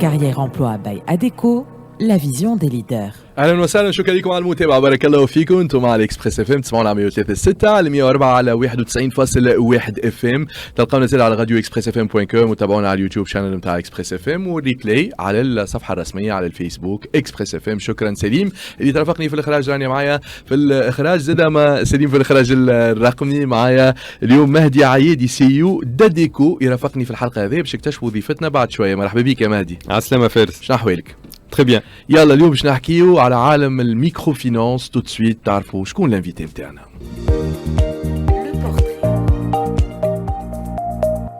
Carrière emploi by ADECO, la vision des leaders. اهلا وسهلا، شكرا لكم على المتابعه، بارك الله فيكم. انتم على اكسبريس اف ام، تسمعونا على 103.6 على 104 على 91.1 اف ام. تلقونا زي على راديو اكسبريس اف ام دوت كوم، وتابعونا على اليوتيوب شانل نتاع اكسبريس اف ام، والريبلاي على الصفحه الرسميه على الفيسبوك اكسبريس اف ام. شكرا سليم اللي ترافقني في الاخراج، راني معايا في الاخراج زاد ما سليم في الاخراج الرقمي. معايا اليوم مهدي عيادي CEO d'ADECO يرافقني في الحلقه هذه باش نكتشفوا وظيفتنا بعد شويه. مرحبا بك يا مهدي. عسلامة فارس. شنو احوالك؟ Très bien. يلا اليوم باش نحكيو على عالم الميكرو فينانس. تو سويت تعرفوا شكون الانفيتي نتاعنا؟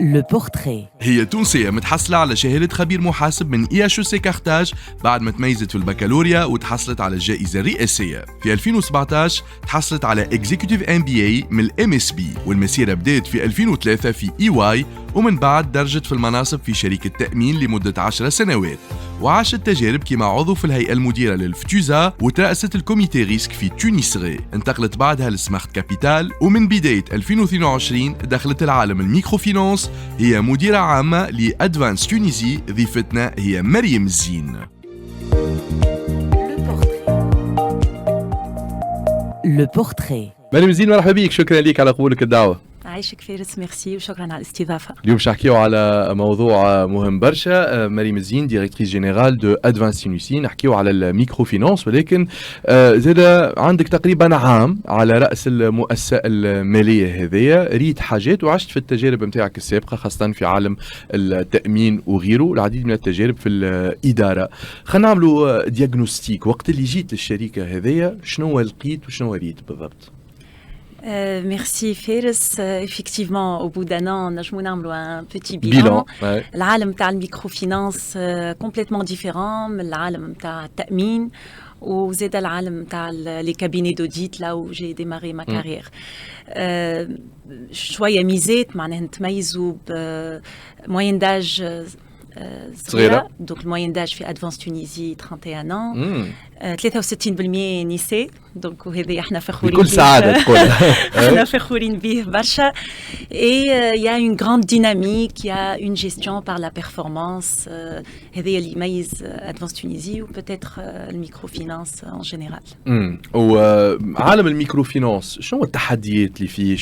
Le portrait. هي تونسية متحصلة على شهادة خبير محاسب من IHEC كارتاج بعد ما تميزت في البكالوريا وتحصلت على الجائزة الرئاسية. في 2017 تحصلت على Executive MBA من MSB، والمسيرة بدأت في 2003 في EY، ومن بعد درجت في المناصب في شركة تأمين لمدة 10 سنوات، وعاشت تجارب كما عضو في الهيئة المديرة للفتوزا، وترأست الكوميتي ريسك في تونسغي. انتقلت بعدها لسماخت كابيتال، ومن بداية 2022 دخلت العالم الميكرو فينانس. هي مديرة عامة لأدفانس تونيزي. ضيفتنا هي مريم الزين. Le portrait. مريم الزين، مرحبا بك، شكرا لك على قبولك الدعوة. عايشك فارس، ميرسي وشكرا على الاستضافة. اليوم باش نحكيو على موضوع مهم برشا. مريم الزين ديريكتريس جينيرال دو ادفانس تونيسي، نحكيو على الميكرو فينانس، ولكن زاد عندك تقريبا عام على رأس المؤسسة المالية هذية، ريت حاجات وعشت في التجارب نتاعك السابقة خاصة في عالم التأمين وغيره، العديد من التجارب في الإدارة. خلينا نعملوا دياغنوستيك. وقت اللي جيت للشركة هذية شنو لقيت وشنو ريت بالضبط؟ Merci Faris. Effectivement, au bout d'un an, نجمو نعملوا un petit bilan. العالم تاع الميكروفينانس complètement différent من العالم تاع التأمين، وزاد العالم تاع لي كابيني دوديت là où j'ai démarré ma carrière. شوية ميزات معناها نتميزوا بموين داج صغيرة. دونك الموين داج في ادفانس تونيزي 31 ans. 63% نساء، دونك وهذا احنا فخورين بكل سعادة تقول. احنا فخورين به برشا. Et il y a une grande dynamique, il y a une gestion par la performance. هذا اللي يميز ادفانس تونيزي وبتاتر الميكروفينانس ان جينيرال. وعالم الميكروفينانس شنو التحديات اللي فيه؟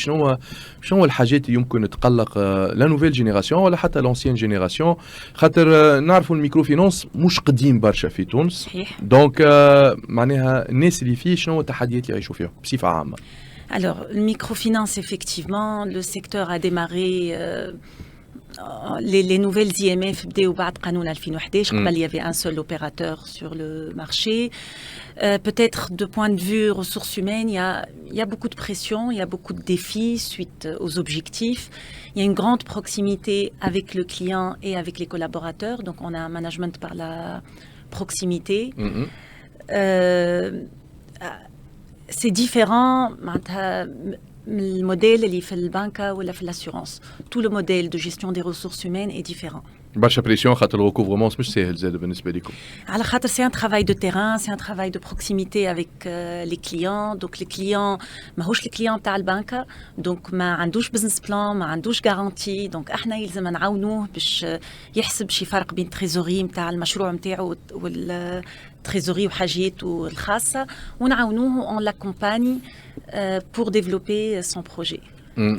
شنو الحاجات اللي يمكن تقلق لا نوفيل جينيراسيون ولا حتى لونسيان جينيراسيون؟ خاطر نعرفوا الميكروفينانس مش قديم برشا في تونس. صحيح. دونك معناها الناس اللي فيه شنو التحديات اللي يعيشوا فيها بصفة عامة؟ Alors, le microfinance, effectivement, le secteur a démarré. Les nouvelles IMF بداوا بعد قانون 2011. قبل il y avait un seul opérateur sur le marché. Peut-être de point de vue ressources humaines, il y a beaucoup de pression, il y a beaucoup de défis suite aux objectifs. Il y a une grande proximité avec le client et avec les collaborateurs. Donc, on a un management par la proximité. C'est différent le modèle اللي في البنكة ولا في l'assurance. Tout le modèle de gestion des ressources humaines est différent. برشا بريسيون خاطر الريكوفرمون مش ساهل زاد بالنسبة لكم. على خاطر c'est un travail de terrain, c'est un travail de proximité avec les clients. Donc les clients ماهوش الكليون تاع البنكة، دونك ما عندوش بزنس بلان، ما عندوش غارانتي. دونك احنا يلزم نعاونوه باش يحسب شي فرق بين التريزوري نتاع المشروع نتاعو والتريزوري وحاجيته الخاصة، ونعاونوه on l'accompagne pour développer son projet.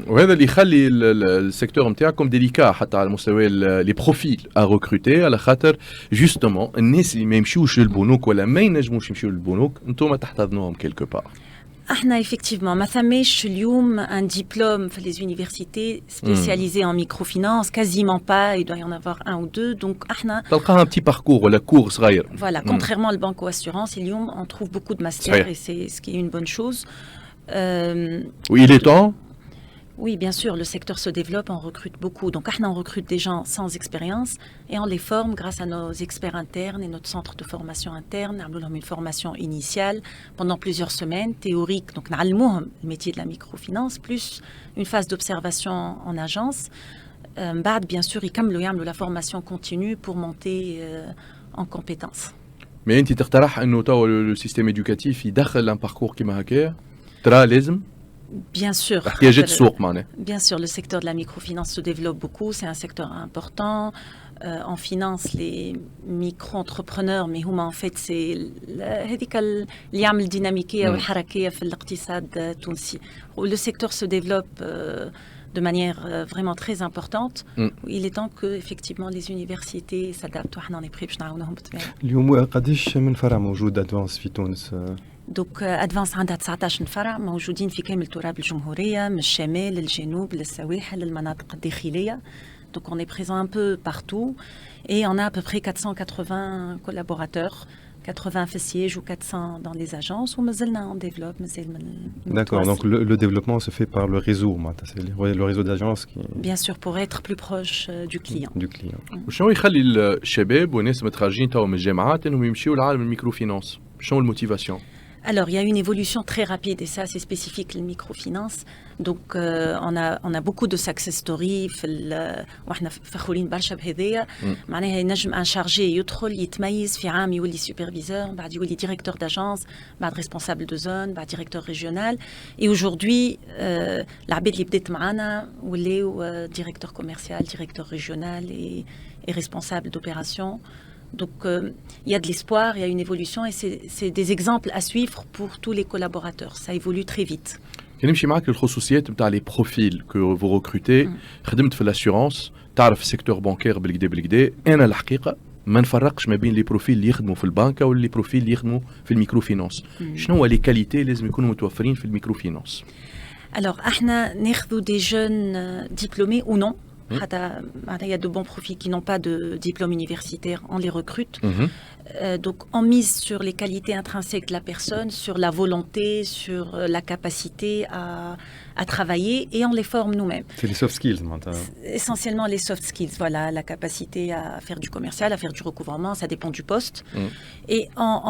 وهذا اللي يخلي السيكتور نتاعكم ديليكا حتى على مستوى لي بروفيل ا ريكروتي، على خاطر جوستومون الناس اللي ما يمشيوش للبنوك ولا ما ينجموش يمشيو للبنوك انتم تحتضنوهم كيلكو بار. احنا effectivement ما ثماش اليوم un diplôme في les universités spécialisées en microfinance, quasiment pas, il doit y en avoir un ou deux. Donc احنا تلقاها un petit parcours ولا كور صغير. Voilà, contrairement à la banque ou assurance, اليوم on trouve beaucoup de masters et c'est ce qui est une bonne chose. Oui, il est temps. Oui, bien sûr, le secteur se développe, on recrute beaucoup. Donc, on recrute des gens sans expérience et on les forme grâce à nos experts internes et notre centre de formation interne. On leur une formation initiale pendant plusieurs semaines, théorique. Donc, on a le métier de la microfinance, plus une phase d'observation en agence. Bien sûr, ils la formation continue pour monter en compétences. Mais tu تقترح انه تو السيستم éducatif يدخل un parcours كيما هكايا؟ ترى لازم؟ Bien sûr. احتياجات السوق معناها. Bien sûr, le secteur de la microfinance se développe beaucoup, c'est un secteur important. en finance les micro-entrepreneurs, mais en fait c'est هذيك اللي يعمل ديناميكية والحركية في الاقتصاد التونسي. Le secteur se développe de manière vraiment très importante. Il est temps que effectivement les universités s'adaptent. وحنا نبغي باش نعاونوهم بالطبيعة. اليوم قداش من فرع موجود ادفانس في تونس؟ دوك ادفانس عندها 19 فرع موجودين في كامل تراب الجمهورية، من الشمال للجنوب للسواحل للمناطق الداخلية. Donc on est présent un peu partout et on a à peu près 480 collaborateurs, 80 sièges ou 400 dans les agences. On développe. D'accord, donc le développement se fait par le réseau, c'est le réseau d'agences qui... Bien sûr, pour être plus proche du client. وشنو يخلي الشباب والناس متخرجين توا من الجامعات انهم يمشيوا لعالم الميكروفينانس؟ شنو الموتيفاسيون؟ Alors, il y a une évolution très rapide et ça, c'est spécifique le microfinance. Donc, on a beaucoup de success stories. وإحنا فخورين برشا بهذايا. معناها ينجم ان شارجي يدخل يتميز في عام يولي سوبرفيزور، بعد يولي ديريكتور داجونس، بعد ريسبونسابل دو زون، بعد ديريكتور ريجيونال. Et aujourd'hui, العباد اللي بدات معنا ولاو ديريكتور كوميرسيال، ديريكتور ريجيونال et responsable d'opération. Donc, il y a de l'espoir, il y a une évolution et c'est des exemples à suivre pour tous les collaborateurs. Ça évolue très vite. كي نمشي معاك الخصوصيات نتاع لي بروفيل كو فو ريكروتي، خدمت في الاسيورونس، تعرف السيكتور بانكير بالكدا، انا الحقيقه ما نفرقش ما بين لي بروفيل اللي يخدموا في البنكه واللي بروفيل اللي يخدموا في الميكرو فينانس. شنو هو لي كاليتي لازم يكونوا متوفرين في الميكرو فينانس؟ Alors, احنا ناخذوا des jeunes diplômés ou non. Il y a de bons profils qui n'ont pas de diplôme universitaire, on les recrute. Donc on mise sur les qualités intrinsèques de la personne, sur la volonté, sur la capacité à travailler et on les forme nous-mêmes. C'est les soft skills maintenant. Essentiellement les soft skills, voilà, la capacité à faire du commercial, à faire du recouvrement, ça dépend du poste. Et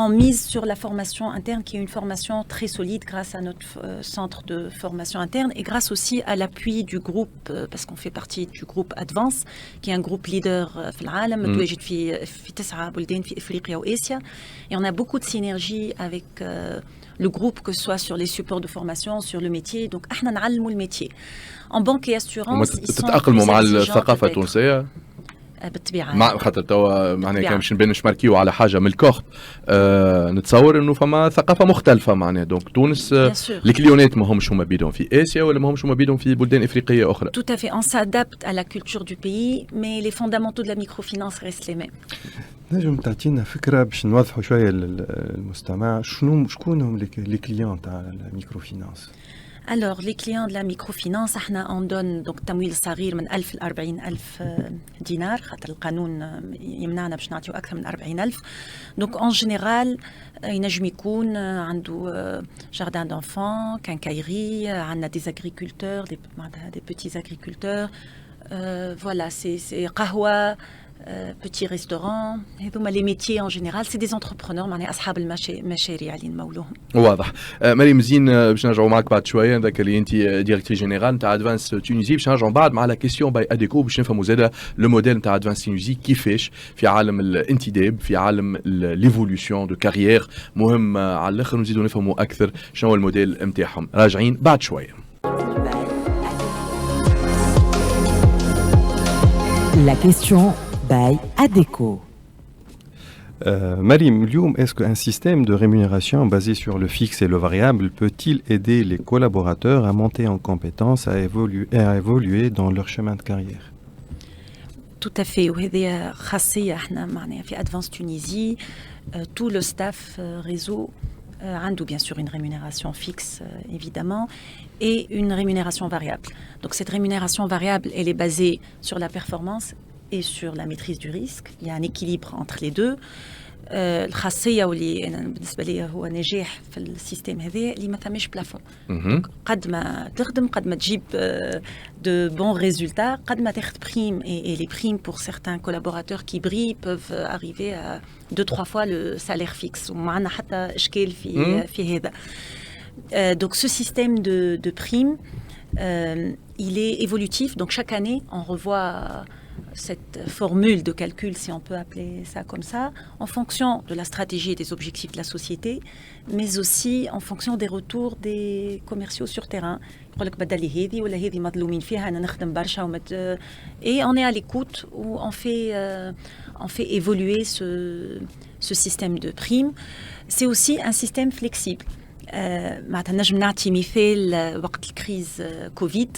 on mise sur la formation interne qui est une formation très solide grâce à notre centre de formation interne et grâce aussi à l'appui du groupe, parce qu'on fait partie du groupe Advance, qui est un groupe leader في العالم متواجد في 9 بلدان في افريقيا واسيا. Et on a beaucoup de synergie avec le groupe, que ce soit sur les supports de formation, sur le métier. Donc, احنا نعلموا الميtier. En banque et assurance, ils sont تتأقلموا مع الثقافة التونسية؟ بالطبيعة. مع خاطر توا معناها كان باش نبانوش نماركيو على حاجة من الكورت، نتصور انه فما ثقافة مختلفة معناها. دونك تونس الكليونات ما همش هما بيدهم في آسيا ولا ما همش هما بيدهم في بلدان إفريقية أخرى. Tout à fait. On s'adapte à la culture du pays, mais les fondamentaux de la microfinance restent les mêmes. نجم تعطينا فكرة باش نوضحوا شوية للمستمع شكون هم لي كليون تاع الميكروفينانس؟ Alors, les clients de la microfinance, on donne donc تمويل صغير من 1000 ل 40000 دينار، خاطر القانون يمنعنا باش نعطيو أكثر من 40000. Donc, en général, ينجم يكون عنده jardin d'enfants, quincaillerie, عندنا des agriculteurs, des petits agriculteurs. Voilà, c'est قهوة. Petits restaurants, les métiers en général, c'est des entrepreneurs, معناها أصحاب المشاريع اللي نمولوهم. واضح. مريم زين، باش نرجعوا معك بعد شويه، ذاك اللي انت ديريكتريس جينيرال نتاع ادفانس تونيزي، باش نرجعوا بعد مع لا كيسيون باي اديكو باش نفهموا زاده لو موديل نتاع ادفانس تونيزي كيفاش في عالم الانتداب، في عالم ليفولوسيون دو كارير مهم على الاخر، ونزيدوا نفهموا اكثر شنو هو الموديل نتاعهم. راجعين بعد شويه. La question by Adéco. Marim, est-ce qu'un système de rémunération basé sur le fixe et le variable peut-il aider les collaborateurs à monter en compétences, à évoluer dans leur chemin de carrière? Tout à fait. وهذه خاصية احنا معناها في Advance Tunisie, tout le staff réseau عنده bien sûr une rémunération fixe évidemment et une rémunération variable. Donc cette rémunération variable, elle est basée sur la performance et sur la maîtrise du risque. Il y a un équilibre entre les deux. الخاصية واللي أنا بالنسبة لي هو نجاح في السيستم هذا اللي ما ثماش بلافون. قد ما تخدم، قد ما تجيب de bons résultats, قد ما تاخذ prime et les primes pour certains collaborateurs qui brillent peuvent arriver à 2-3 fois le salaire fixe. ومعنا حتى إشكال في هذا. Donc ce système de primes, il est évolutif. Donc chaque année, on revoit cette formule de calcul, si on peut appeler ça comme ça, en fonction de la stratégie et des objectifs de la société, mais aussi en fonction des retours des commerciaux sur terrain. Et on est à l'écoute où on fait évoluer ce système de primes. C'est aussi un système flexible. معناتها نجم نعطي مثال وقت الكريز كوفيد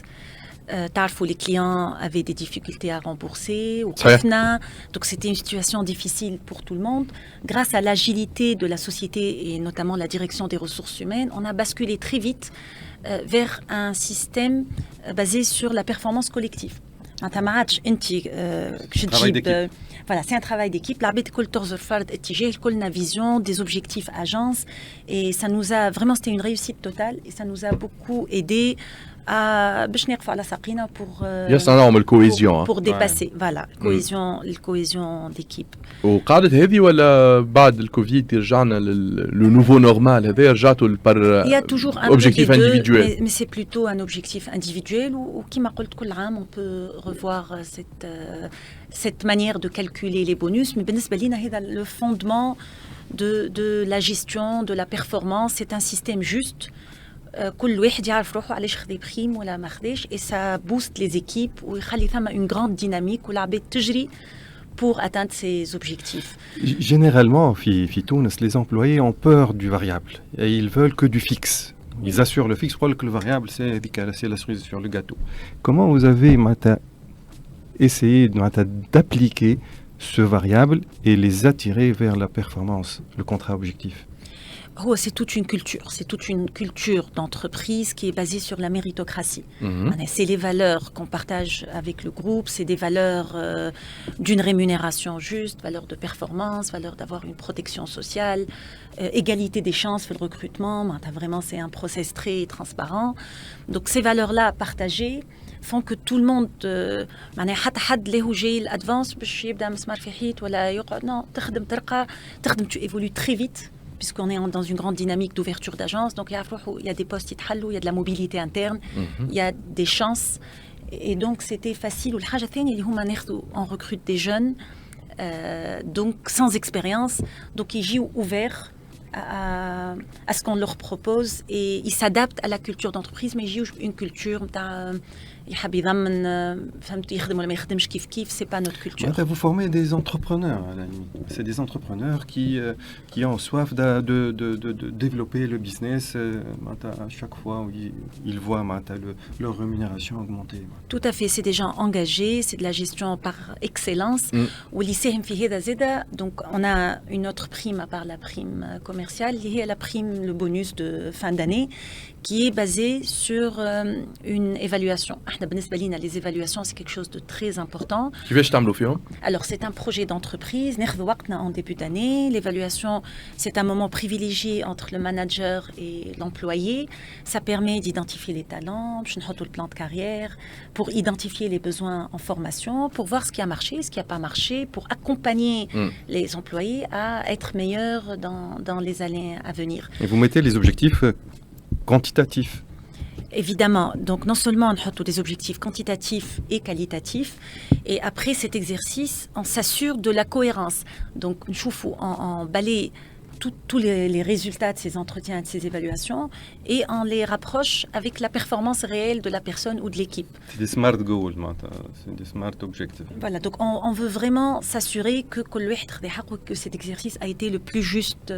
تعرفوا les clients avaient des difficultés à rembourser وقفنا donc c'était une situation difficile pour tout le monde. Grâce à l'agilité de la société et notamment la direction des ressources humaines, on a basculé très vite vers un système basé sur la performance collective. معناتها ما عادش انت تجيب voilà, c'est un travail d'équipe. L'arbitre كل تغزر فرد اتجاه كلنا vision, des objectifs agence et ça nous a vraiment c'était une réussite totale et ça nous a beaucoup aidé à باش نقفوا على ساقينا pour dépasser voilà cohésion d'équipe. وقعدت هذه ولا بعد الكوفيد رجعنا لو نوفو نورمال هذا رجعتوا لبر Il y a toujours un objectif individuel mais c'est plutôt un objectif individuel ou كما قلت كل عام on peut revoir cette manière de calculer les bonus mais بالنسبة لنا هذا le fondement de la gestion de la performance. C'est un système juste. كل واحد يعرف روحه علاش خذ بريم ولا ما خذاش et ça booste les équipes ويخلي ثم une grande dynamique والعباد تجري pour atteindre ces objectifs. Généralement, في تونس, les employés ont peur du variable et ils veulent que du fixe. Ils assurent le fixe, pour que le variable c'est la cerise sur le gâteau. Comment vous avez essayé d'appliquer ce variable et les attirer vers la performance, le contrat objectif? C'est toute une culture d'entreprise qui est basée sur la méritocratie. C'est les valeurs qu'on partage avec le groupe, c'est des valeurs d'une rémunération juste, valeurs de performance, valeurs d'avoir une protection sociale, égalité des chances pour le recrutement. Vraiment, c'est un process très transparent. Donc ces valeurs-là partagées font que tout le monde حتى حد اللي هو جاي الادفانس باش يبدا مسمار في حيط ولا يقعد non تخدم tu évolues très vite puisqu'on est dans une grande dynamique d'ouverture d'agence. Donc, il y a des postes qui il y a de la mobilité interne, il y a des chances. Et donc, c'était facile. On recrute des jeunes, donc sans expérience. Donc, ils jouent ouverts à ce qu'on leur propose et ils s'adaptent à la culture d'entreprise, mais ils jouent une culture يحب يضمن فهمت يخدم ولا ما يخدمش كيف c'est pas notre culture. Vous formez des entrepreneurs, c'est des entrepreneurs qui ont soif de développer le business à chaque fois où ils voient leur rémunération augmenter. Tout à fait, c'est des gens engagés, c'est de la gestion par excellence. Donc on a une autre prime à part la prime commerciale, liée à la prime, le bonus de fin d'année, qui est basé sur une évaluation. Les évaluations, c'est quelque chose de très important. Alors, c'est un projet d'entreprise. En début d'année, l'évaluation, c'est un moment privilégié entre le manager et l'employé. Ça permet d'identifier les talents, le plan de carrière, pour identifier les besoins en formation, pour voir ce qui a marché, ce qui n'a pas marché, pour accompagner les employés à être meilleurs dans les années à venir. Et vous mettez les objectifs quantitatifs. Évidemment, donc non seulement on a des objectifs quantitatifs et qualitatifs, et après cet exercice, on s'assure de la cohérence. Donc, on balaye tous les résultats de ces entretiens et de ces évaluations et on les rapproche avec la performance réelle de la personne ou de l'équipe. C'est des smart goals, c'est des smart objectives. Voilà, donc on veut vraiment s'assurer que cet exercice a été le plus juste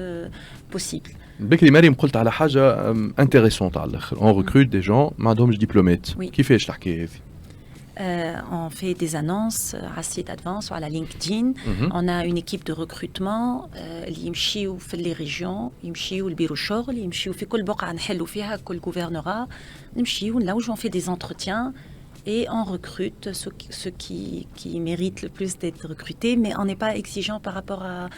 possible. بكري مريم قلت على حاجة intéressante على الآخر. On recrute des gens ما عندهمش دبلومات. كيفاش الحكاية هذه؟ On fait des annonces à site Advance ou à la LinkedIn. On a une équipe de recrutement اللي يمشيوا في les régions, يمشيوا لبيرو الشغل, يمشيوا في كل بقعة نحلوا فيها كل gouvernorat, نمشيوا نلوجوا, on fait des entretiens et on recrute ceux qui méritent le plus d'être recrutés, mais on n'est pas exigeant par rapport à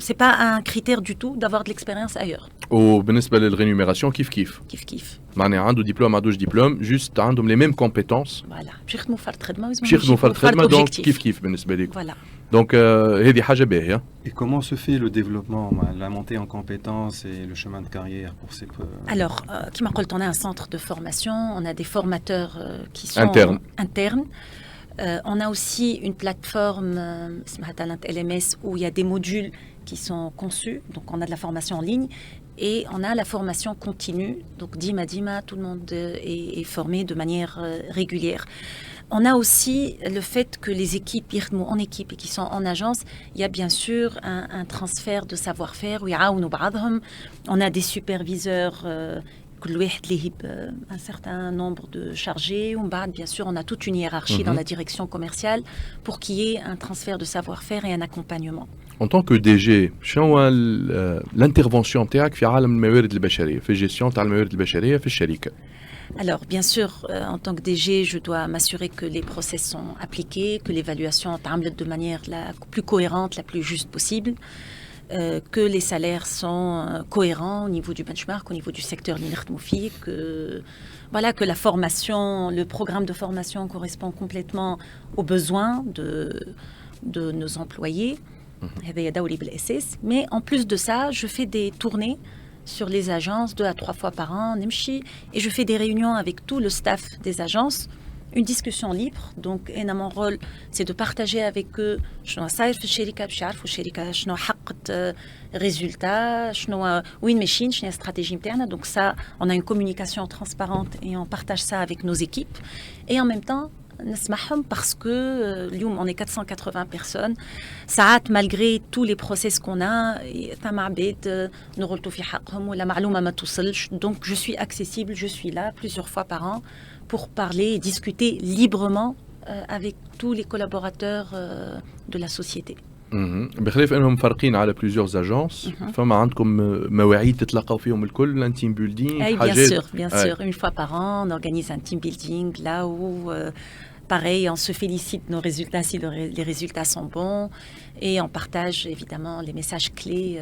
c'est pas un critère du tout d'avoir de l'expérience ailleurs. وبالنسبة للريمينيراسيون كيف معناها عنده دبلوم ما عندوش دبلوم جوست عندهم لي ميم كومبيتونس باش يخدموا فرد خدمه يخدموا فرد خدمه دونك كيف بالنسبة ليك دونك هذه حاجة باهية. Et comment se fait le développement, la montée en compétences et le chemin de carrière pour ces... Alors, comme on a un centre de formation, on a des formateurs qui sont internes. On a aussi une plateforme Talent LMS où il y a des modules qui sont conçus, donc on a de la formation en ligne et on a la formation continue, donc Dima, tout le monde est formé de manière régulière. On a aussi le fait que les équipes en équipe et qui sont en agence, il y a bien sûr un transfert de savoir-faire, on a des superviseurs un certain nombre de chargés. Bien sûr, on a toute une hiérarchie dans la direction commerciale pour qu'il y ait un transfert de savoir-faire et un accompagnement. En tant que DG, شنو l'intervention نتاعك في عالم الموارد البشرية في الجيستيون تاع الموارد البشرية في الشركة؟ Alors, bien sûr, en tant que DG, je dois m'assurer que les process sont appliqués, que l'évaluation est de manière la plus cohérente, la plus juste possible, que les salaires sont cohérents au niveau du benchmark, au niveau du secteur l'INRTMOFI, que la formation, le programme de formation correspond complètement aux besoins de nos employés. Mais en plus de ça, je fais des tournées sur les agences 2 à 3 fois par an, et je fais des réunions avec tout le staff des agences, une discussion libre. Donc, mon rôle, c'est de partager avec eux résultats, la stratégie interne. Donc ça, on a une communication transparente et on partage ça avec nos équipes. Et en même temps, parce que اليوم on est 480 personnes, ساعات malgré tous les process qu'on a, ثم عباد نغلطوا في حقهم ولا معلومة ما توصلش. Donc je suis accessible, je suis là plusieurs fois par an pour parler et discuter librement avec tous les collaborateurs de la société. بخلاف انهم فارقين على plusieurs agences فما عندكم مواعيد تتلاقوا فيهم الكل un team building حاجات bien sûr une fois par an on organise un team building là où pareil on se félicite de nos résultats si les résultats sont bons et on partage évidemment les messages clés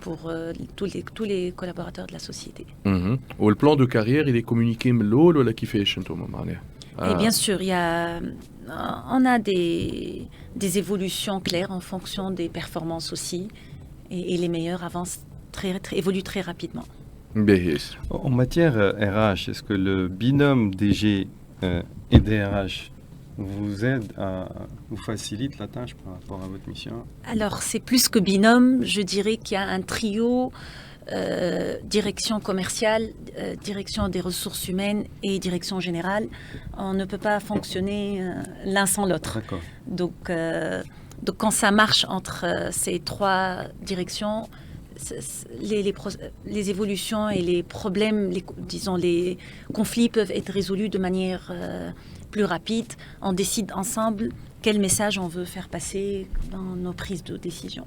pour tous les collaborateurs de la société. Le plan de carrière il est communiqué من الاول ولا كيفاش انتم معناها؟ Et bien sûr, on a des évolutions claires en fonction des performances aussi, et les meilleurs avancent évoluent très rapidement. En matière RH, est-ce que le binôme DG et DRH vous facilite la tâche par rapport à votre mission? Alors, c'est plus que binôme, je dirais qu'il y a un trio. Direction commerciale, direction des ressources humaines et direction générale, on ne peut pas fonctionner l'un sans l'autre. Donc quand ça marche entre ces 3 directions, les évolutions et les problèmes, les conflits peuvent être résolus de manière plus rapide. On décide ensemble quel message on veut faire passer dans nos prises de décision.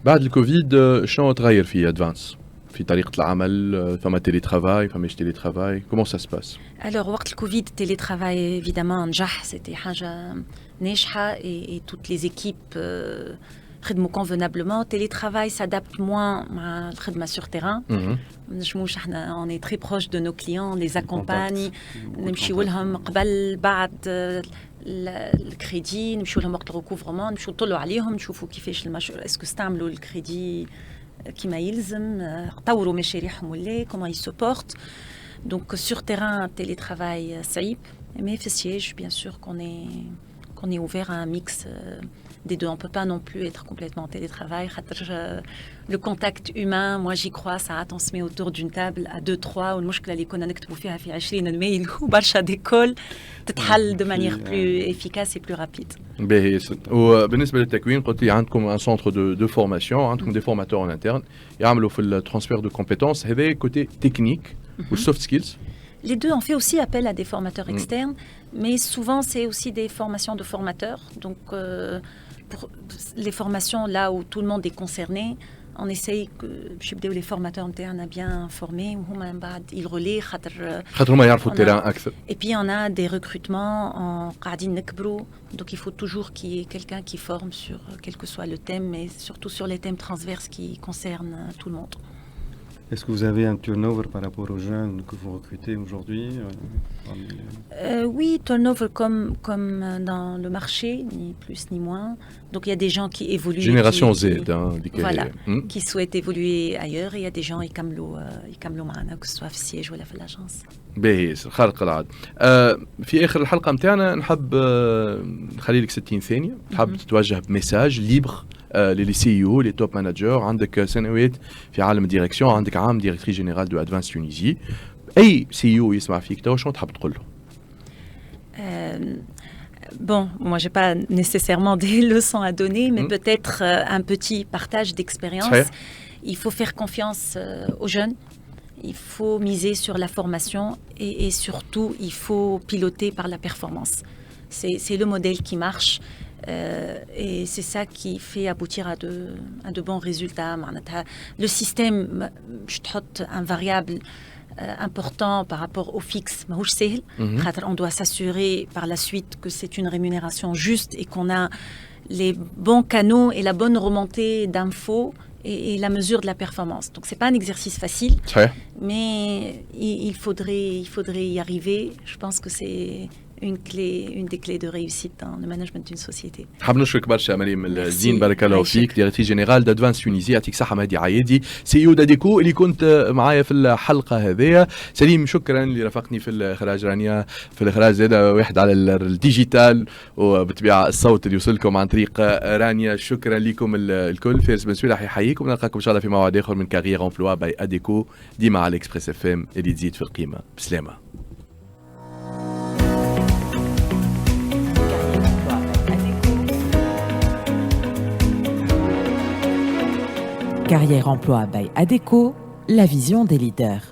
بعد الكوفيد شنو تغير في ادفانس؟ في طريقة العمل فما télétravail فماش télétravail comment ça se passe? Alors وقت الكوفيد télétravail évidemment نجح c'était حاجة ناجحة et toutes les équipes خدموا convenablement. Télétravail s'adapte moins مع الخدمة sur terrain. نجموش احنا on est très proche de nos clients, on les accompagne نمشيو لهم قبل بعد الكريدي نمشيو لهم وقت الركوفرمون نمشيو نطلوا عليهم نشوفوا كيفاش اسكو استعملوا الكريدي كما يلزم طوروا مشاريعهم ولا comment ils se portent. Donc sur terrain télétravail صعيب mais في siège bien sûr qu'on est ouvert à un mix des deux. On ne peut pas non plus être complètement en télétravail. Le contact humain, moi j'y crois, ça on se met autour d'une table à 2-3 والمشكلة اللي كنا نكتبوا فيها في 20 الميل وبرشا ديكول تتحل de manière plus efficace et plus rapide. باهي وبالنسبة للتكوين قلت لي عندكم un centre de formation, عندكم des formateurs en interne يعملوا في le transfert de compétences. هذا côté technique ou soft skills. Les deux, on fait aussi appel à des formateurs externes, mais souvent c'est aussi des formations de formateurs. Donc pour les formations là où tout le monde est concerné, on essaye que les formateurs internes à bien former, ils relaient. Et puis on a des recrutements en قاعدين نكبروا, donc il faut toujours qu'il y ait quelqu'un qui forme sur quel que soit le thème, mais surtout sur les thèmes transverses qui concernent tout le monde. Est-ce que vous avez un turnover par rapport aux jeunes que vous recrutez aujourd'hui? Oui, turnover comme dans le marché, ni plus ni moins. Donc il y a des gens qui évoluent. Génération Z, voilà, qui souhaitent évoluer ailleurs. Et il y a des gens qui يكملوا معنا, que ce soit في السياج ولا في l'agence. باهي خارق العاده. في اخر الحلقه نتاعنا نحب نخلي لك 60 ثانيه، نحب تتوجه بميساج ليبر للي سي او لي توب مانجر. عندك سنوات في عالم الديريكسيون، عندك عام ديريكتريس جينيرال دو ادفانس تونيزي. اي سي او يسمع فيك تو شنو تحب تقول له؟ Bon, moi, j'ai pas nécessairement des leçons à donner, mais peut-être un petit partage d'expérience. Il faut faire confiance aux jeunes. Il faut miser sur la formation et surtout, il faut piloter par la performance. C'est le modèle qui marche et c'est ça qui fait aboutir à de bons résultats. Le système, je trouve un variable important par rapport au fixe. On doit s'assurer par la suite que c'est une rémunération juste et qu'on a les bons canaux et la bonne remontée d'infos et la mesure de la performance. Donc c'est pas un exercice facile, mais il faudrait y arriver. Je pense que c'est une des clés de réussite dans le management d'une société. حاب نشكرك برشا مريم الزين، بارك الله فيك، ديريكتريس جينيرال دادفانس تونيزي. يعطيك الصحة مهدي عايدي، سي او داديكو اللي كنت معايا في الحلقة هذيا. سليم شكرا اللي رافقني في الإخراج، رانيا في الإخراج زاد واحد على الديجيتال وبالطبيعة الصوت اللي يوصلكم عن طريق رانيا. شكرا لكم الكل. فارس بن سويلح يحييكم، ونلقاكم إن شاء الله في موعد آخر من كارير امبلوا باي اديكو، ديما على اكسبريس اف ام اللي تزيد في القيمة. بسلامة. Carrière emploi by ADECO, la vision des leaders.